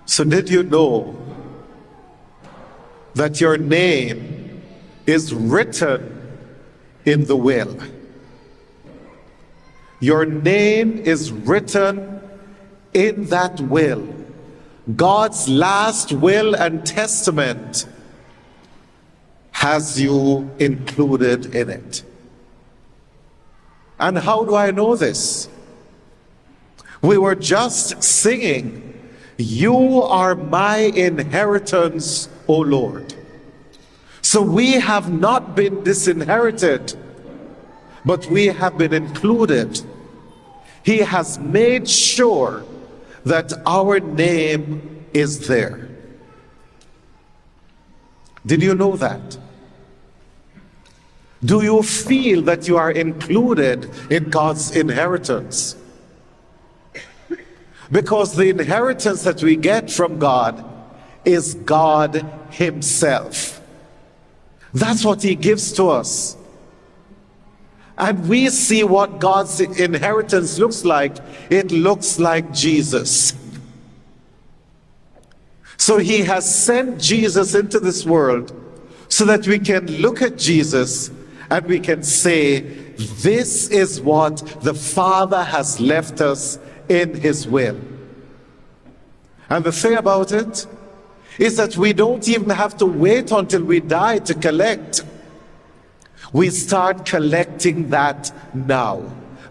So did you know that your name is written in the will? Your name is written in that will. God's last will and testament has you included in it. And how do I know this? We were just singing, "You are my inheritance, O Lord." So we have not been disinherited, but we have been included. He has made sure that our name is there. Did you know that? Do you feel that you are included in God's inheritance? Because the inheritance that we get from God is God Himself. That's what He gives to us. And we see what God's inheritance looks like. It looks like Jesus. So He has sent Jesus into this world so that we can look at Jesus and we can say, this is what the Father has left us in His will. And the thing about it is that we don't even have to wait until we die to collect. We start collecting that now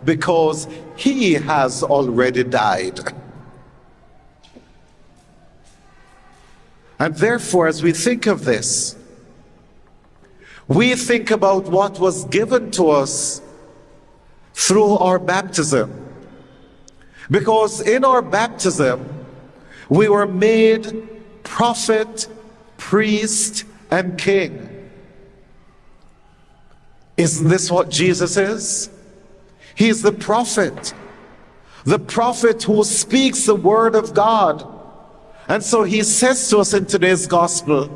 because He has already died. And therefore, as we think of this, we think about what was given to us through our baptism. Because in our baptism, we were made prophet, priest, and king. Isn't this what Jesus is? He's the prophet who speaks the word of God. And so He says to us in today's gospel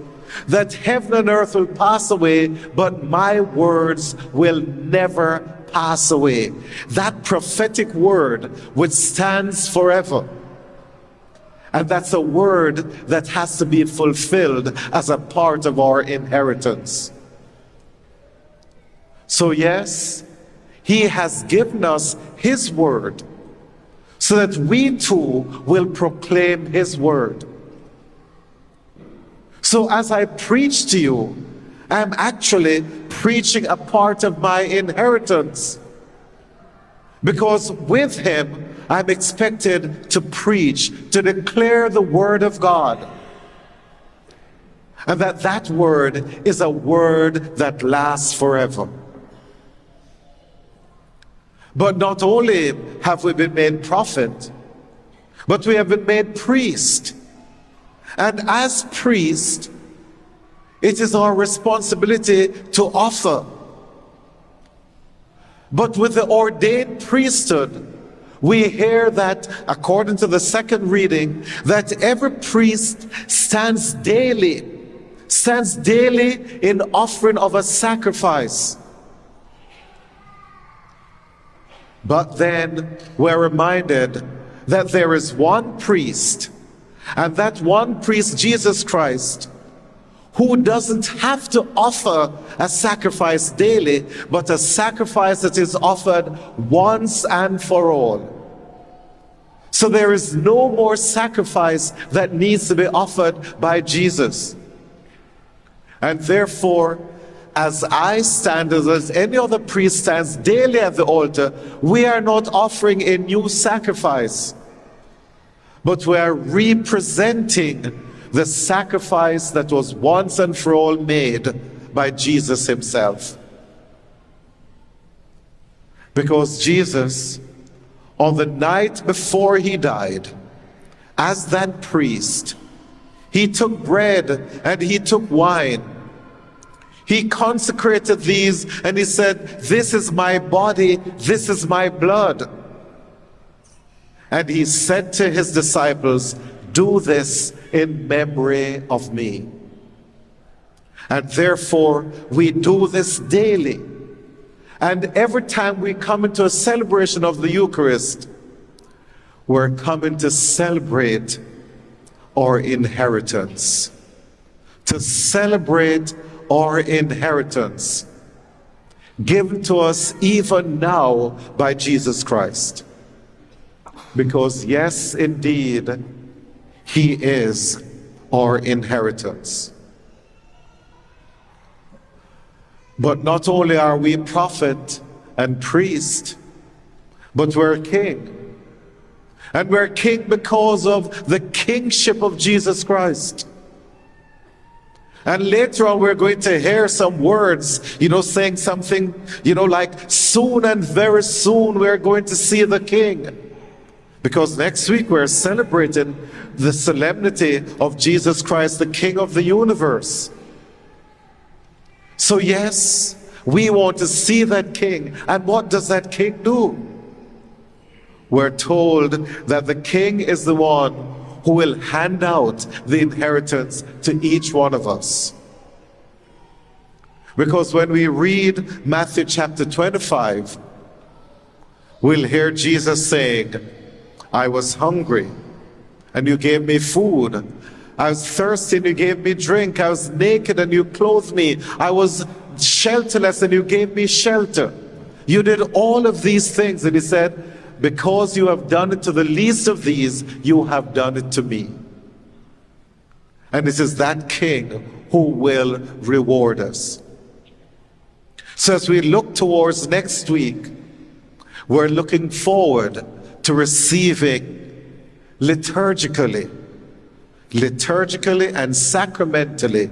that heaven and earth will pass away, but my words will never pass away. That prophetic word which stands forever. And that's a word that has to be fulfilled as a part of our inheritance. So yes, He has given us His word so that we too will proclaim His word. So as I preach to you, I'm actually preaching a part of my inheritance. Because with Him, I'm expected to preach, to declare the word of God. And that word is a word that lasts forever. But not only have we been made prophet, but we have been made priest. And as priest, it is our responsibility to offer. But with the ordained priesthood, we hear that, according to the second reading, that every priest stands daily in offering of a sacrifice. But then we're reminded that there is one priest, and that one priest, Jesus Christ, who doesn't have to offer a sacrifice daily, but a sacrifice that is offered once and for all. So there is no more sacrifice that needs to be offered by Jesus. And therefore, as I stand, as any other priest stands daily at the altar, we are not offering a new sacrifice, but we are representing the sacrifice that was once and for all made by Jesus Himself. Because Jesus, on the night before He died, as that priest, He took bread and He took wine. He consecrated these and He said, "This is my body, this is my blood." And He said to His disciples, "Do this in memory of me." And therefore, we do this daily. And every time we come into a celebration of the Eucharist, we're coming to celebrate our inheritance, to celebrate our inheritance given to us even now by Jesus Christ. Because yes, indeed, He is our inheritance. But not only are we prophet and priest, but we're king. And we're king because of the kingship of Jesus Christ. And later on we're going to hear some words, saying something, like soon and very soon we're going to see the King. Because next week we're celebrating the solemnity of Jesus Christ, the King of the universe. So yes, we want to see that King. And what does that King do? We're told that the King is the one who will hand out the inheritance to each one of us. Because when we read Matthew chapter 25, we'll hear Jesus saying, I was hungry, and you gave me food. I was thirsty, and you gave me drink. I was naked, and you clothed me. I was shelterless, and you gave me shelter. You did all of these things, and he said, because you have done it to the least of these, you have done it to me. And it is that King who will reward us. So as we look towards next week, we're looking forward to receiving liturgically and sacramentally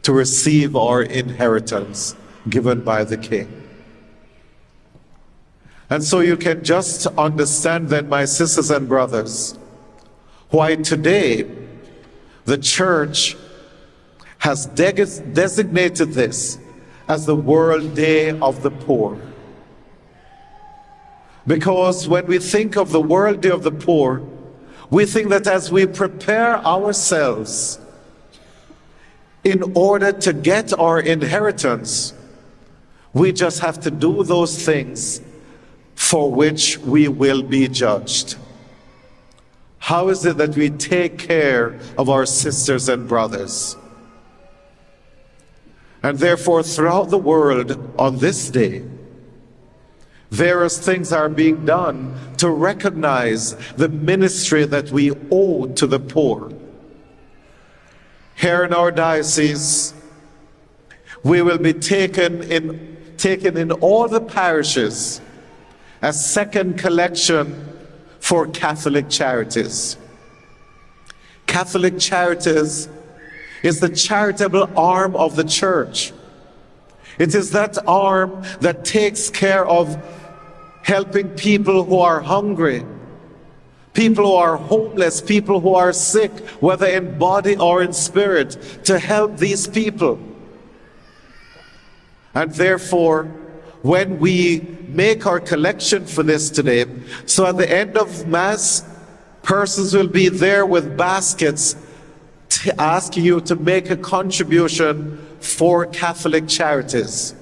to receive our inheritance given by the King. And so you can just understand then, my sisters and brothers, why today the church has designated this as the World Day of the Poor. Because when we think of the World Day of the Poor, we think that as we prepare ourselves in order to get our inheritance, we just have to do those things for which we will be judged. How is it that we take care of our sisters and brothers? And therefore, throughout the world on this day, various things are being done to recognize the ministry that we owe to the poor. Here in our diocese, we will be taken in all the parishes a second collection for Catholic Charities. Catholic Charities is the charitable arm of the church. It is that arm that takes care of helping people who are hungry, people who are homeless, people who are sick, whether in body or in spirit, to help these people. And therefore, when we make our collection for this today, so at the end of Mass, persons will be there with baskets asking you to make a contribution for Catholic Charities.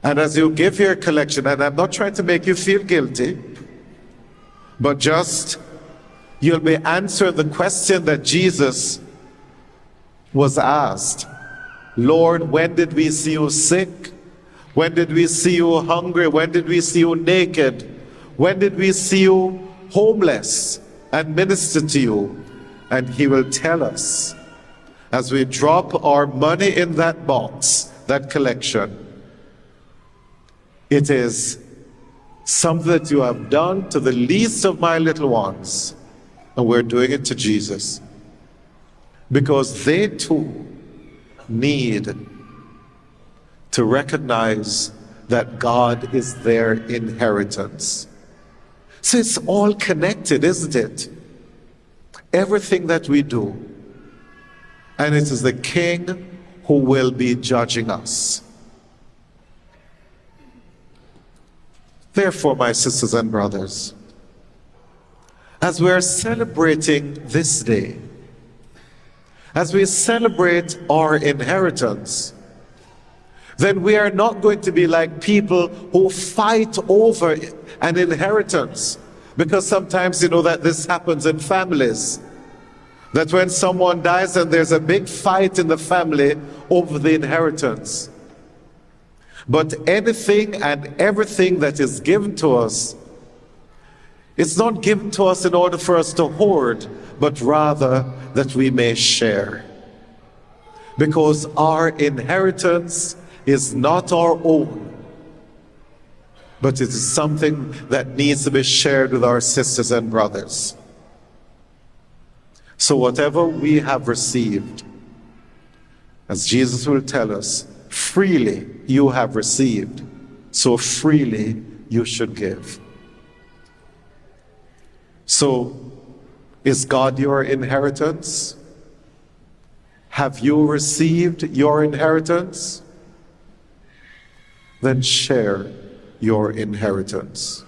And as you give your collection, and I'm not trying to make you feel guilty, but just you'll be answering the question that Jesus was asked. Lord, when did we see you sick? When did we see you hungry? When did we see you naked? When did we see you homeless and minister to you? And he will tell us as we drop our money in that box, that collection, it is something that you have done to the least of my little ones, and we're doing it to Jesus. Because they too need to recognize that God is their inheritance. So it's all connected, isn't it? Everything that we do. And it is the King who will be judging us. Therefore, my sisters and brothers, as we are celebrating this day, as we celebrate our inheritance, then we are not going to be like people who fight over an inheritance, Because sometimes you know that this happens in families. That when someone dies and there's a big fight in the family over the inheritance. But anything and everything that is given to us, it's not given to us in order for us to hoard, but rather that we may share. Because our inheritance is not our own, but it is something that needs to be shared with our sisters and brothers. So whatever we have received, as Jesus will tell us, freely you have received, so freely you should give. So, is God your inheritance? Have you received your inheritance? Then share your inheritance.